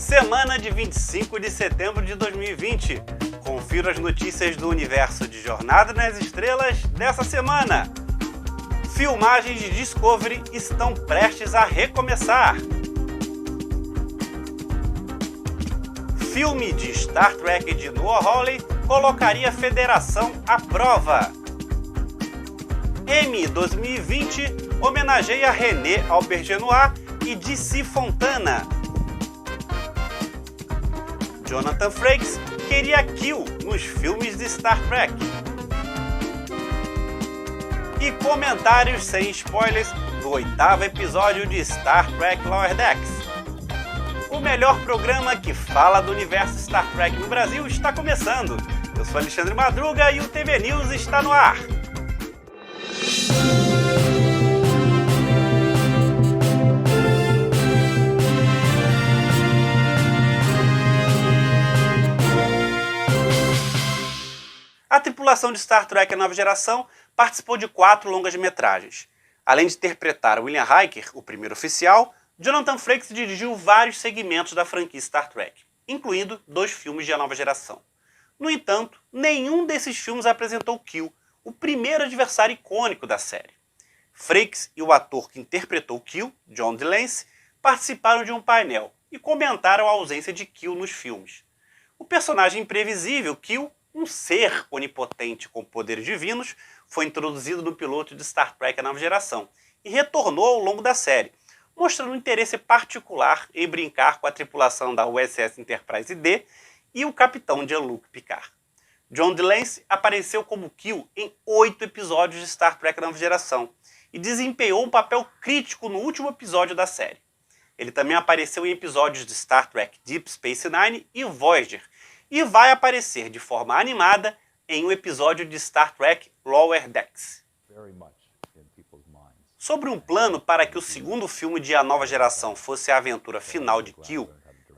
Semana de 25 de setembro de 2020. Confira as notícias do universo de Jornada nas Estrelas dessa semana. Filmagens de Discovery estão prestes a recomeçar. Filme de Star Trek de Noah Hawley colocaria a Federação à prova. Emmy 2020 homenageia René Auberjonois e DC Fontana. Jonathan Frakes queria Q nos filmes de Star Trek. E comentários sem spoilers do 8º episódio de Star Trek Lower Decks. O melhor programa que fala do universo Star Trek no Brasil está começando. Eu sou Alexandre Madruga e o TV News está no ar. A tripulação de Star Trek A Nova Geração participou de 4 longas-metragens. Além de interpretar William Riker, o primeiro oficial, Jonathan Frakes dirigiu vários segmentos da franquia Star Trek, incluindo 2 filmes de A Nova Geração. No entanto, nenhum desses filmes apresentou Q, o primeiro adversário icônico da série. Frakes e o ator que interpretou Q, John de Lancie, participaram de um painel e comentaram a ausência de Q nos filmes. O personagem imprevisível, Q, um ser onipotente com poderes divinos, foi introduzido no piloto de Star Trek A Nova Geração e retornou ao longo da série, mostrando um interesse particular em brincar com a tripulação da USS Enterprise D e o capitão Jean-Luc Picard. John de Lancie apareceu como Q em 8 episódios de Star Trek A Nova Geração e desempenhou um papel crítico no último episódio da série. Ele também apareceu em episódios de Star Trek Deep Space Nine e Voyager, e vai aparecer de forma animada em um episódio de Star Trek Lower Decks. Sobre um plano para que o segundo filme de A Nova Geração fosse a aventura final de Q,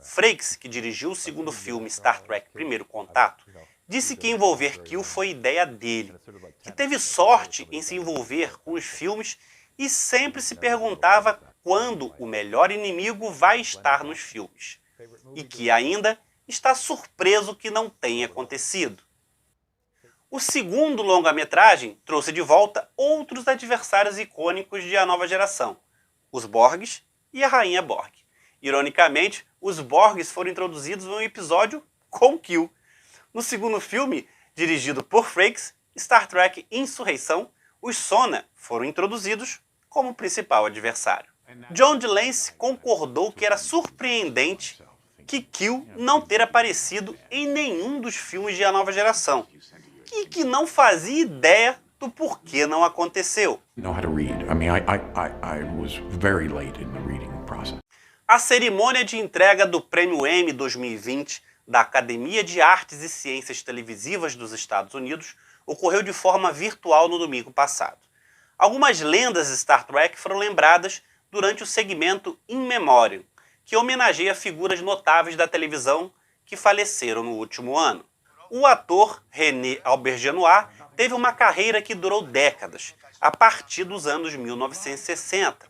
Frakes, que dirigiu o segundo filme Star Trek Primeiro Contato, disse que envolver Q foi ideia dele, que teve sorte em se envolver com os filmes e sempre se perguntava quando o melhor inimigo vai estar nos filmes, e que ainda está surpreso que não tenha acontecido. O segundo longa-metragem trouxe de volta outros adversários icônicos de A Nova Geração, os Borgs e a Rainha Borg. Ironicamente, os Borgs foram introduzidos em um episódio com Q. No segundo filme, dirigido por Frakes, Star Trek Insurreição, os Sona foram introduzidos como principal adversário. John de Lancie concordou que era surpreendente que Q não ter aparecido em nenhum dos filmes de A Nova Geração e que não fazia ideia do porquê não aconteceu. A cerimônia de entrega do Prêmio Emmy 2020 da Academia de Artes e Ciências Televisivas dos Estados Unidos ocorreu de forma virtual no domingo passado. Algumas lendas de Star Trek foram lembradas durante o segmento In Memoriam, que homenageia figuras notáveis da televisão que faleceram no último ano. O ator René Auberjonois teve uma carreira que durou décadas, a partir dos anos 1960.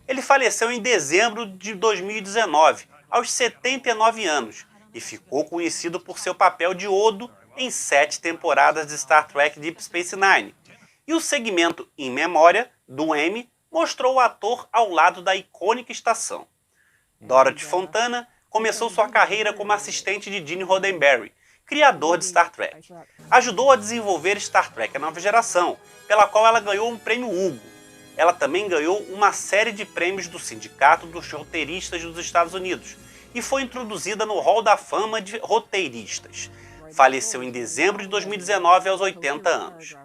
Ele faleceu em dezembro de 2019, aos 79 anos, e ficou conhecido por seu papel de Odo em 7 temporadas de Star Trek Deep Space Nine. E o segmento In Memória, do Emmy, mostrou o ator ao lado da icônica estação. Dorothy Fontana começou sua carreira como assistente de Gene Roddenberry, criador de Star Trek. Ajudou a desenvolver Star Trek A Nova Geração, pela qual ela ganhou um prêmio Hugo. Ela também ganhou uma série de prêmios do Sindicato dos Roteiristas dos Estados Unidos e foi introduzida no Hall da Fama de Roteiristas. Faleceu em dezembro de 2019 aos 80 anos.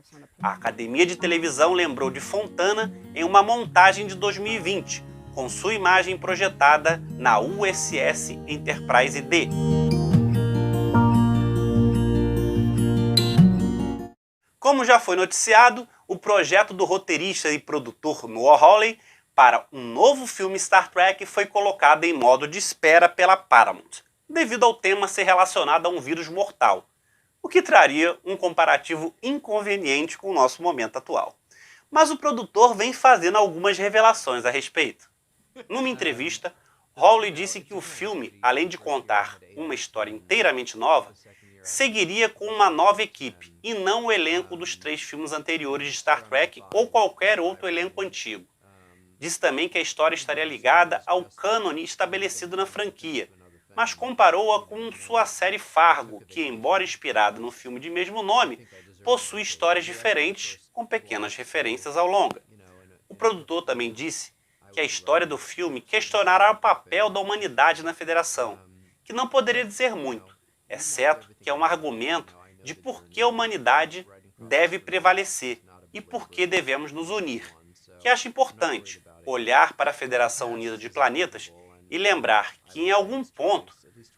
A Academia de Televisão lembrou de Fontana em uma montagem de 2020, com sua imagem projetada na USS Enterprise D. Como já foi noticiado, o projeto do roteirista e produtor Noah Hawley para um novo filme Star Trek foi colocado em modo de espera pela Paramount, devido ao tema ser relacionado a um vírus mortal, o que traria um comparativo inconveniente com o nosso momento atual. Mas o produtor vem fazendo algumas revelações a respeito. Numa entrevista, Hawley disse que o filme, além de contar uma história inteiramente nova, seguiria com uma nova equipe e não o elenco dos 3 filmes anteriores de Star Trek ou qualquer outro elenco antigo. Disse também que a história estaria ligada ao cânone estabelecido na franquia, mas comparou-a com sua série Fargo, que, embora inspirada no filme de mesmo nome, possui histórias diferentes com pequenas referências ao longa. O produtor também disse que a história do filme questionará o papel da humanidade na Federação, que não poderia dizer muito, exceto que é um argumento de por que a humanidade deve prevalecer e por que devemos nos unir, que acha importante olhar para a Federação Unida de Planetas e lembrar que, em algum ponto,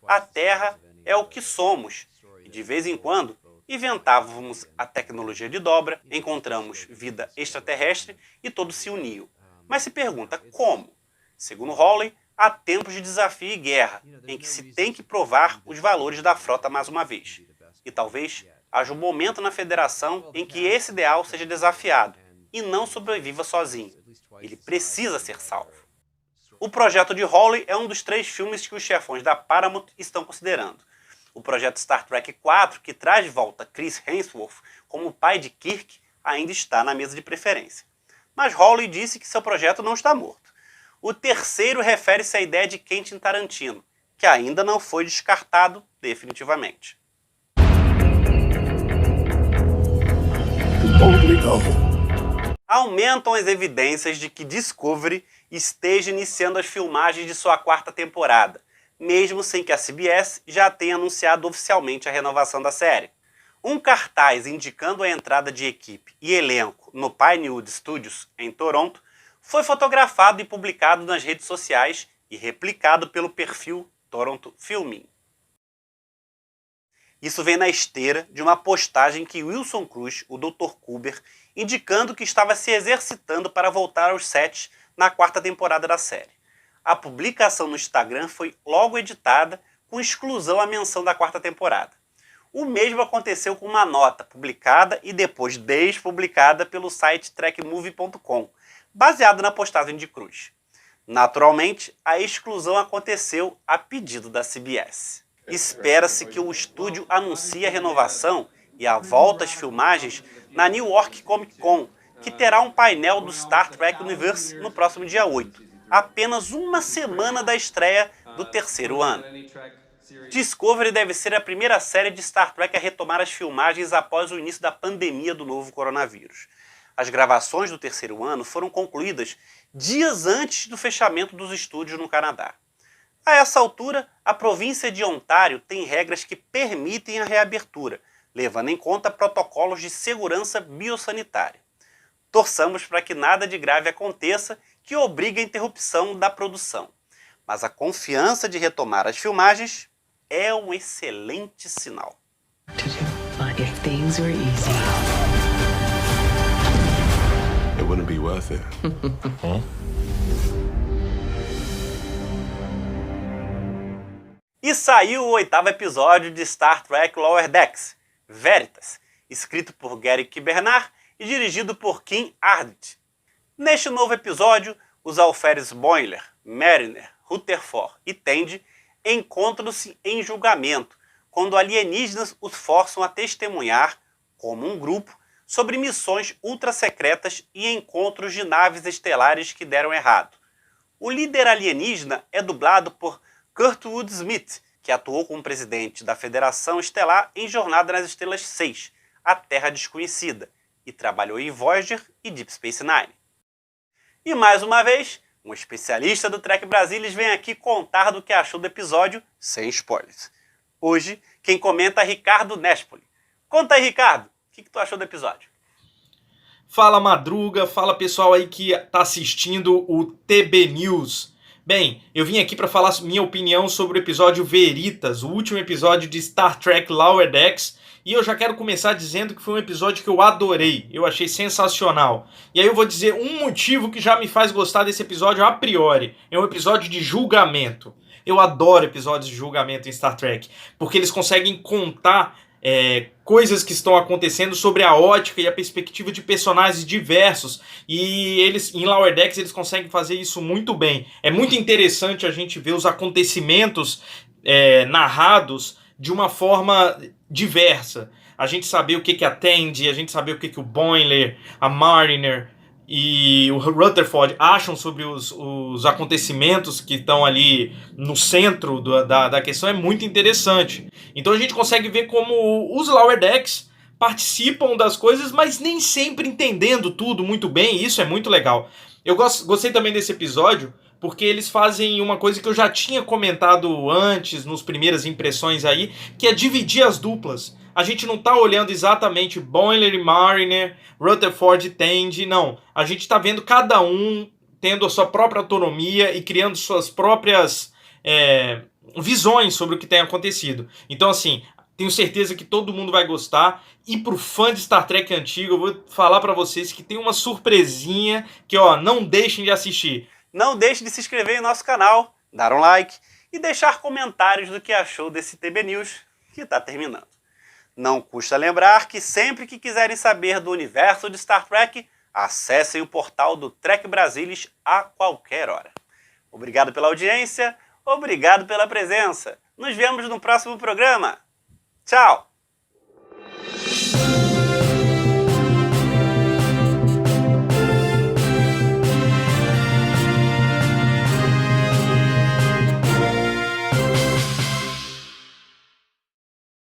a Terra é o que somos e, de vez em quando, inventávamos a tecnologia de dobra, encontramos vida extraterrestre e todos se uniam. Mas se pergunta como? Segundo Hawley, há tempos de desafio e guerra, em que se tem que provar os valores da frota mais uma vez. E talvez haja um momento na Federação em que esse ideal seja desafiado e não sobreviva sozinho. Ele precisa ser salvo. O projeto de Hawley é um dos 3 filmes que os chefões da Paramount estão considerando. O projeto Star Trek 4, que traz de volta Chris Hemsworth como o pai de Kirk, ainda está na mesa de preferência. Mas Hawley disse que seu projeto não está morto. O terceiro refere-se à ideia de Quentin Tarantino, que ainda não foi descartado definitivamente. Aumentam as evidências de que Discovery esteja iniciando as filmagens de sua 4ª temporada, mesmo sem que a CBS já tenha anunciado oficialmente a renovação da série. Um cartaz indicando a entrada de equipe e elenco no Pinewood Studios, em Toronto, foi fotografado e publicado nas redes sociais e replicado pelo perfil Toronto Filming. Isso vem na esteira de uma postagem que Wilson Cruz, o Dr. Kuber, indicando que estava se exercitando para voltar aos sets na 4ª temporada da série. A publicação no Instagram foi logo editada, com exclusão à menção da 4ª temporada. O mesmo aconteceu com uma nota publicada e depois despublicada pelo site trekmovie.com, baseado na postagem de Cruz. Naturalmente, a exclusão aconteceu a pedido da CBS. Espera-se que o estúdio anuncie a renovação e a volta às filmagens na New York Comic Con, que terá um painel do Star Trek Universe no próximo dia 8, apenas uma semana da estreia do 3º ano. Discovery deve ser a primeira série de Star Trek a retomar as filmagens após o início da pandemia do novo coronavírus. As gravações do 3º ano foram concluídas dias antes do fechamento dos estúdios no Canadá. A essa altura, a província de Ontário tem regras que permitem a reabertura, levando em conta protocolos de segurança biosanitária. Torçamos para que nada de grave aconteça que obrigue a interrupção da produção. Mas a confiança de retomar as filmagens é um excelente sinal. E saiu o 8º episódio de Star Trek Lower Decks, Veritas, escrito por Gary Kibernard e dirigido por Kim Ardit. Neste novo episódio, os alferes Boimler, Mariner, Rutherford e Tendi encontram-se em julgamento, quando alienígenas os forçam a testemunhar, como um grupo, sobre missões ultra-secretas e encontros de naves estelares que deram errado. O líder alienígena é dublado por Kurtwood Smith, que atuou como presidente da Federação Estelar em Jornada nas Estrelas 6, A Terra Desconhecida, e trabalhou em Voyager e Deep Space Nine. E mais uma vez, um especialista do Trek Brasilis vem aqui contar do que achou do episódio sem spoilers. Hoje, quem comenta é Ricardo Nespoli. Conta aí, Ricardo, o que tu achou do episódio? Fala, Madruga, fala pessoal aí que tá assistindo o TB News. Bem, eu vim aqui para falar minha opinião sobre o episódio Veritas, o último episódio de Star Trek Lower Decks, e eu já quero começar dizendo que foi um episódio que eu adorei, eu achei sensacional. E aí eu vou dizer um motivo que já me faz gostar desse episódio a priori, é um episódio de julgamento. Eu adoro episódios de julgamento em Star Trek, porque eles conseguem contar coisas que estão acontecendo sobre a ótica e a perspectiva de personagens diversos. E eles, em Lower Decks, eles conseguem fazer isso muito bem. É muito interessante a gente ver os acontecimentos narrados de uma forma diversa. A gente saber o que a Tandy, a gente saber o que o Boimler, a Mariner e o Rutherford acham sobre os acontecimentos que estão ali no centro da questão é muito interessante. Então a gente consegue ver como os Lower Decks participam das coisas, mas nem sempre entendendo tudo muito bem, e isso é muito legal. Eu gostei também desse episódio, porque eles fazem uma coisa que eu já tinha comentado antes, nos primeiras impressões aí, que é dividir as duplas. A gente não tá olhando exatamente Boimler e Mariner, Rutherford e Tandy, não. A gente tá vendo cada um tendo a sua própria autonomia e criando suas próprias visões sobre o que tem acontecido. Então, assim, tenho certeza que todo mundo vai gostar. E pro fã de Star Trek antigo, eu vou falar para vocês que tem uma surpresinha que, ó, não deixem de assistir. Não deixe de se inscrever em nosso canal, dar um like e deixar comentários do que achou desse TB News que está terminando. Não custa lembrar que sempre que quiserem saber do universo de Star Trek, acessem o portal do Trek Brasilis a qualquer hora. Obrigado pela audiência, obrigado pela presença. Nos vemos no próximo programa. Tchau!